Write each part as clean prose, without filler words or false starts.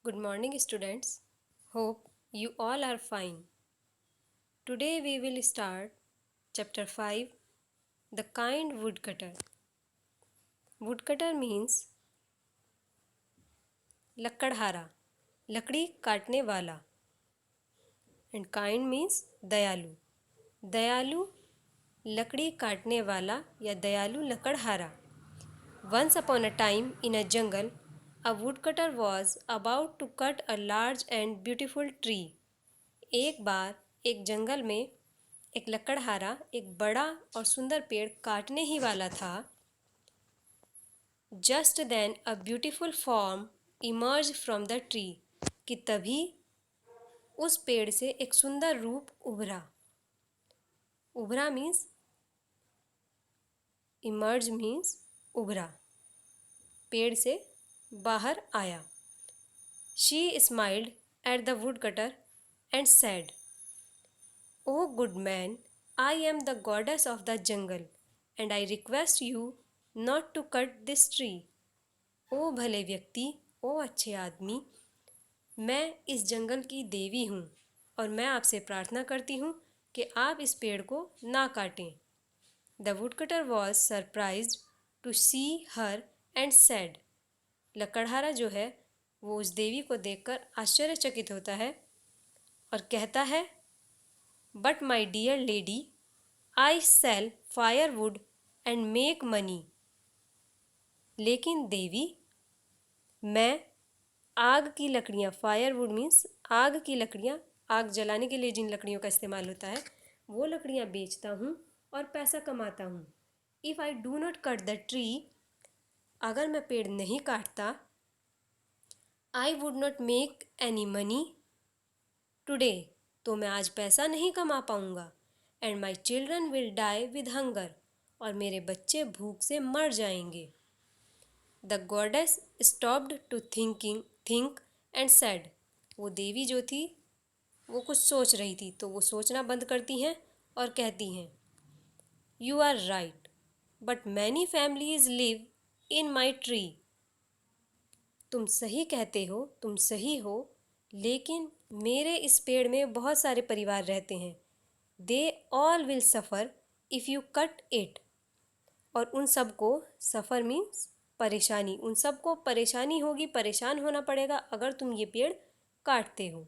Good morning, students. Hope you all are fine. Today we will start chapter 5 The Kind Woodcutter. Woodcutter means लकड़हारा, लकड़ी काटने वाला, and kind means दयालु. दयालु लकड़ी काटने वाला या दयालु लकड़हारा. Once upon a time in a jungle, a woodcutter was about to cut a large and beautiful tree. एक बार एक जंगल में एक लकड़हारा एक बड़ा और सुंदर पेड़ काटने ही वाला था. Just then a beautiful form emerge from the tree कि तभी उस पेड़ से एक सुंदर रूप उभरा. उभरा मीन्स इमर्ज मीन्स उभरा, पेड़ से बाहर आया. She smiled at the wood cutter and said, "O good man, I am the goddess of the jungle and I request you not to cut this tree." ओ भले व्यक्ति, ओ अच्छे आदमी, मैं इस जंगल की देवी हूँ और मैं आपसे प्रार्थना करती हूँ कि आप इस पेड़ को ना काटें. The woodcutter was surprised to see her and said, लकड़हारा जो है वो उस देवी को देखकर आश्चर्यचकित होता है और कहता है, "But my dear lady, I sell firewood and make money." लेकिन देवी, मैं आग की लकड़ियाँ, फायरवुड मीन्स आग की लकड़ियाँ, आग जलाने के लिए जिन लकड़ियों का इस्तेमाल होता है वो लकड़ियाँ बेचता हूँ और पैसा कमाता हूँ. If I do not cut the tree, अगर मैं पेड़ नहीं काटता, I would not make any money today, तो मैं आज पैसा नहीं कमा पाऊँगा. And my children will die with hunger, और मेरे बच्चे भूख से मर जाएंगे. The goddess stopped to think and said, वो देवी जो थी वो कुछ सोच रही थी तो वो सोचना बंद करती हैं और कहती हैं, "you are right, but many families live in my tree." तुम सही कहते हो, तुम सही हो, लेकिन मेरे इस पेड़ में बहुत सारे परिवार रहते हैं. They all will suffer if you cut it, और उन सबको, सफ़र मीन्स परेशानी, उन सबको परेशानी होगी, परेशान होना पड़ेगा अगर तुम ये पेड़ काटते हो.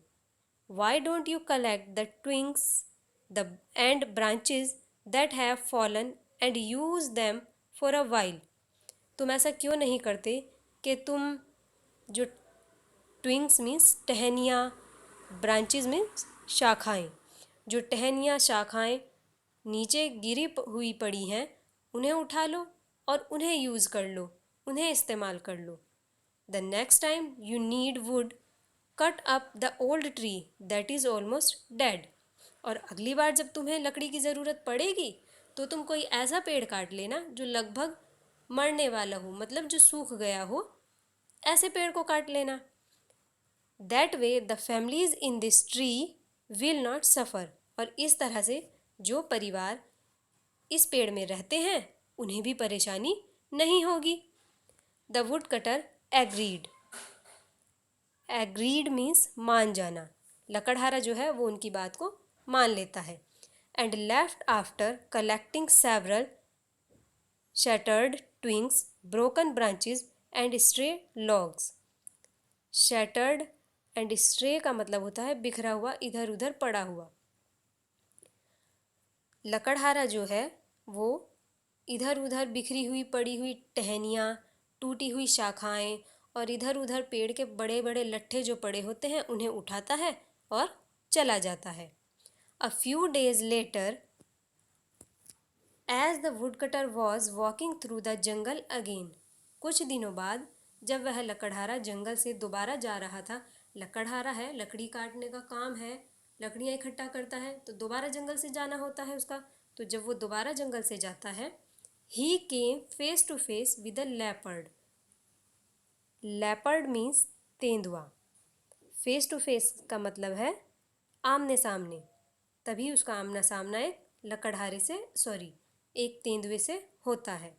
Why don't you collect the twigs the and branches that have fallen and use them for a while. तुम ऐसा क्यों नहीं करते कि तुम जो ट्विंग्स मीन्स टहनियाँ, ब्रांचेज मीन्स शाखाएँ, जो टहनियाँ शाखाएँ नीचे गिरी हुई पड़ी हैं उन्हें उठा लो और उन्हें यूज़ कर लो, उन्हें इस्तेमाल कर लो. The next time you need wood, cut up the old tree that is almost dead. और अगली बार जब तुम्हें लकड़ी की ज़रूरत पड़ेगी तो तुम कोई ऐसा पेड़ काट लेना जो लगभग मरने वाला हो, मतलब जो सूख गया हो, ऐसे पेड़ को काट लेना. That way the families in this tree will not suffer, और इस तरह से जो परिवार इस पेड़ में रहते हैं उन्हें भी परेशानी नहीं होगी. The wood cutter agreed. Agreed means मान जाना, लकड़हारा जो है वो उनकी बात को मान लेता है. And left after collecting several shattered twigs, broken branches and stray logs. Shattered and stray का मतलब होता है बिखरा हुआ, इधर उधर पड़ा हुआ. लकड़हारा जो है वो इधर उधर बिखरी हुई पड़ी हुई टहनियाँ, टूटी हुई शाखाएं और इधर उधर पेड़ के बड़े बड़े लट्ठे जो पड़े होते हैं उन्हें उठाता है और चला जाता है. A few days later, as the woodcutter was walking through the jungle again, कुछ दिनों बाद जब वह लकड़हारा जंगल से दोबारा जा रहा था, लकड़हारा है, लकड़ी काटने का काम है, लकड़ियाँ इकट्ठा करता है तो दोबारा जंगल से जाना होता है उसका. तो जब वो दोबारा जंगल से जाता है, he came face to face with a leopard. Leopard means तेंदुआ. फेस टू फेस का मतलब है आमने सामने, तभी उसका आमना सामना एक लकड़हारे से, सॉरी, एक तेंदुए से होता है.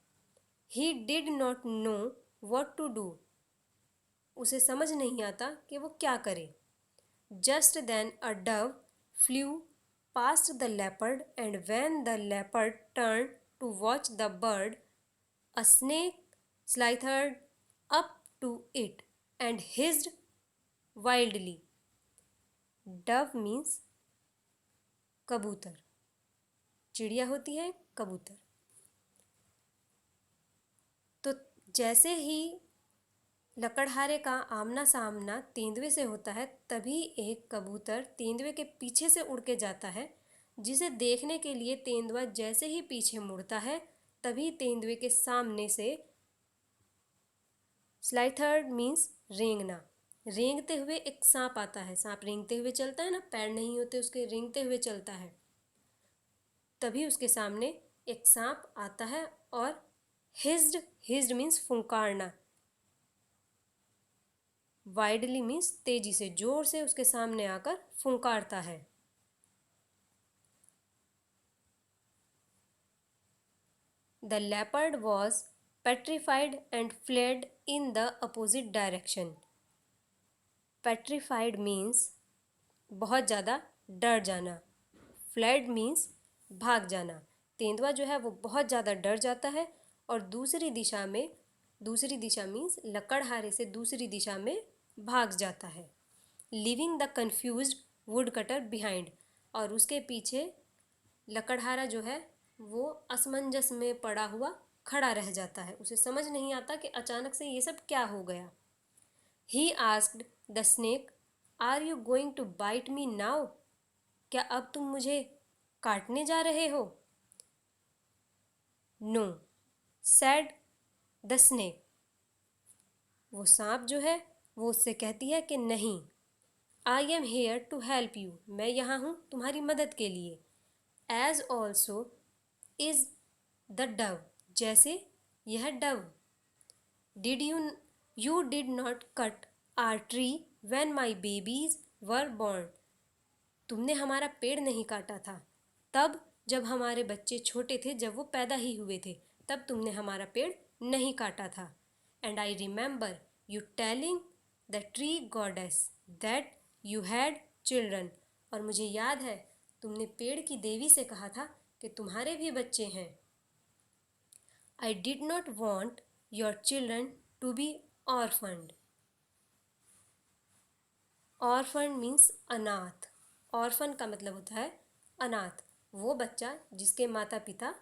He did not know what to do. उसे समझ नहीं आता कि वो क्या करे। Just then a dove flew past the leopard, and when the leopard turned to watch the bird, a snake slithered up to it and hissed wildly. Dove means कबूतर, चिड़िया होती है कबूतर। तो जैसे ही लकड़हारे का आमना सामना तेंदुए से होता है, तभी एक कबूतर तेंदुए के पीछे से उड़ के जाता है, जिसे देखने के लिए तेंदुआ जैसे ही पीछे मुड़ता है, तभी तेंदुए के सामने से स्लाइथर्ड मीन्स रेंगना, रेंगते हुए एक सांप आता है। सांप रेंगते हुए चलता है ना, पैर नहीं होते उसके, रेंगते हुए चलता है। तभी उसके सामने एक सांप आता है और हिज्ड मीन्स फुंकारना, वाइडली मीन्स तेजी से, जोर से उसके सामने आकर फुंकारता है। The leopard was petrified and fled in the opposite direction. Petrified means बहुत ज़्यादा डर जाना, फ्लेड मीन्स भाग जाना। तेंदुआ जो है वो बहुत ज़्यादा डर जाता है और दूसरी दिशा मीन्स लकड़हारे से दूसरी दिशा में भाग जाता है। Living the confused would cutter behind, और उसके पीछे लकड़हारा जो है वो असमंजस में पड़ा हुआ खड़ा रह जाता है। उसे समझ नहीं आता कि अचानक से ये सब क्या हो गया। He asked the snake, are you going to bite me now? क्या अब तुम मुझे काटने जा रहे हो? नो, सैड द स्नेक, वो सांप जो है वो उससे कहती है कि नहीं। I am here to help you, मैं यहाँ हूँ तुम्हारी मदद के लिए। As also is the dove, जैसे यह dove. Did you did not cut our tree when my babies were born, तुमने हमारा पेड़ नहीं काटा था तब जब हमारे बच्चे छोटे थे, जब वो पैदा ही हुए थे, तब तुमने हमारा पेड़ नहीं काटा था। And I remember you telling the tree goddess that you had children, और मुझे याद है तुमने पेड़ की देवी से कहा था कि तुम्हारे भी बच्चे हैं। I did not want your children to be orphaned. Orphan means अनाथ। ऑर्फन का मतलब होता है अनाथ, वो बच्चा जिसके माता पिता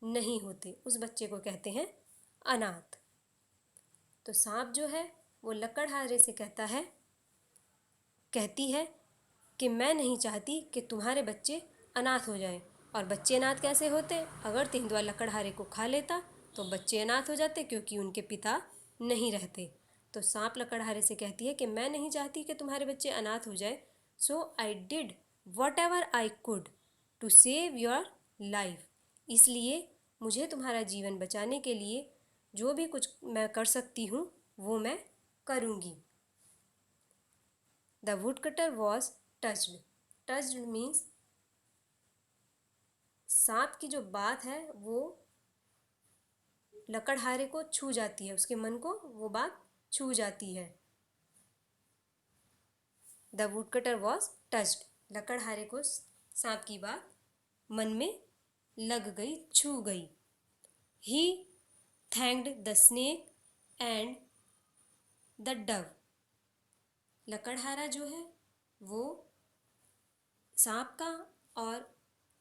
नहीं होते, उस बच्चे को कहते हैं अनाथ। तो सांप जो है वो लकड़हारे से कहती है कि मैं नहीं चाहती कि तुम्हारे बच्चे अनाथ हो जाएं। और बच्चे अनाथ कैसे होते? अगर तेंदुआ लकड़हारे को खा लेता तो बच्चे अनाथ हो जाते, क्योंकि उनके पिता नहीं रहते। तो सांप लकड़हारे से कहती है कि मैं नहीं चाहती कि तुम्हारे बच्चे अनाथ हो जाए। So I did whatever I could to save your life, इसलिए मुझे तुम्हारा जीवन बचाने के लिए जो भी कुछ मैं कर सकती हूँ वो मैं करूँगी। The woodcutter was touched. Touched means सांप की जो बात है वो लकड़हारे को छू जाती है, उसके मन को वो बात छू जाती है। The woodcutter was touched, लकड़हारे को सांप की बात मन में लग गई, छू गई। He thanked the snake and the dove, लकड़हारा जो है वो सांप का और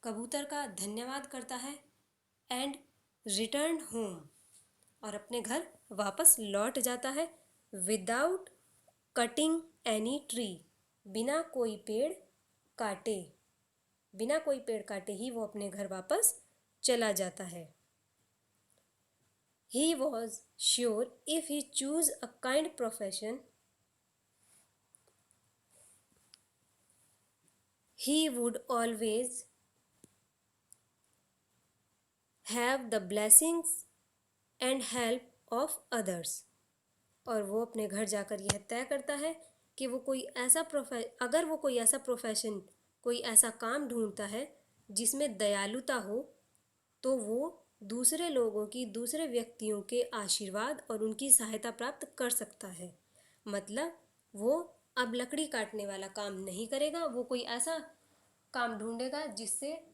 कबूतर का धन्यवाद करता है। एंड रिटर्न होम, और अपने घर वापस लौट जाता है। विदाउट कटिंग एनी ट्री, बिना कोई पेड़ काटे, बिना कोई पेड़ काटे ही वो अपने घर वापस चला जाता है। He was sure if he chose a kind profession, he would always have the blessings and help of others. और वो अपने घर जाकर यह तय करता है कि वो कोई ऐसा अगर वो कोई ऐसा प्रोफेशन, कोई ऐसा काम ढूंढता है जिसमें दयालुता हो, तो वो दूसरे लोगों की, दूसरे व्यक्तियों के आशीर्वाद और उनकी सहायता प्राप्त कर सकता है। मतलब वो अब लकड़ी काटने वाला काम नहीं करेगा, वो कोई ऐसा काम ढूंढेगा जिससे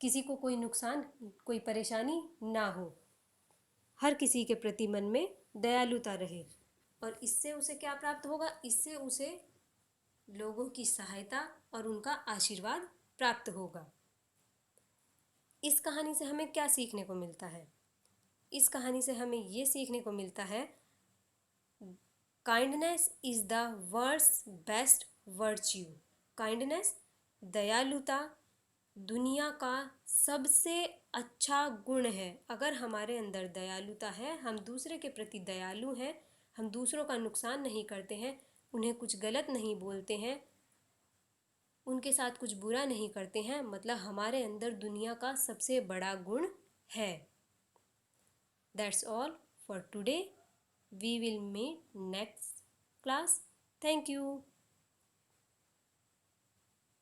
किसी को कोई नुकसान, कोई परेशानी ना हो। हर किसी के प्रति मन में दयालुता रहे। और इससे उसे क्या प्राप्त होगा? इससे उसे लोगों की सहायता और उनका आशीर्वाद प्राप्त होगा। इस कहानी से हमें क्या सीखने को मिलता है? इस कहानी से हमें ये सीखने को मिलता है, kindness is the world's best virtue. Kindness, दयालुता, दुनिया का सबसे अच्छा गुण है। अगर हमारे अंदर दयालुता है, हम दूसरे के प्रति दयालु हैं, हम दूसरों का नुकसान नहीं करते हैं, उन्हें कुछ गलत नहीं बोलते हैं, उनके साथ कुछ बुरा नहीं करते हैं, मतलब हमारे अंदर दुनिया का सबसे बड़ा गुण है। That's all for today. We will meet next class. Thank you.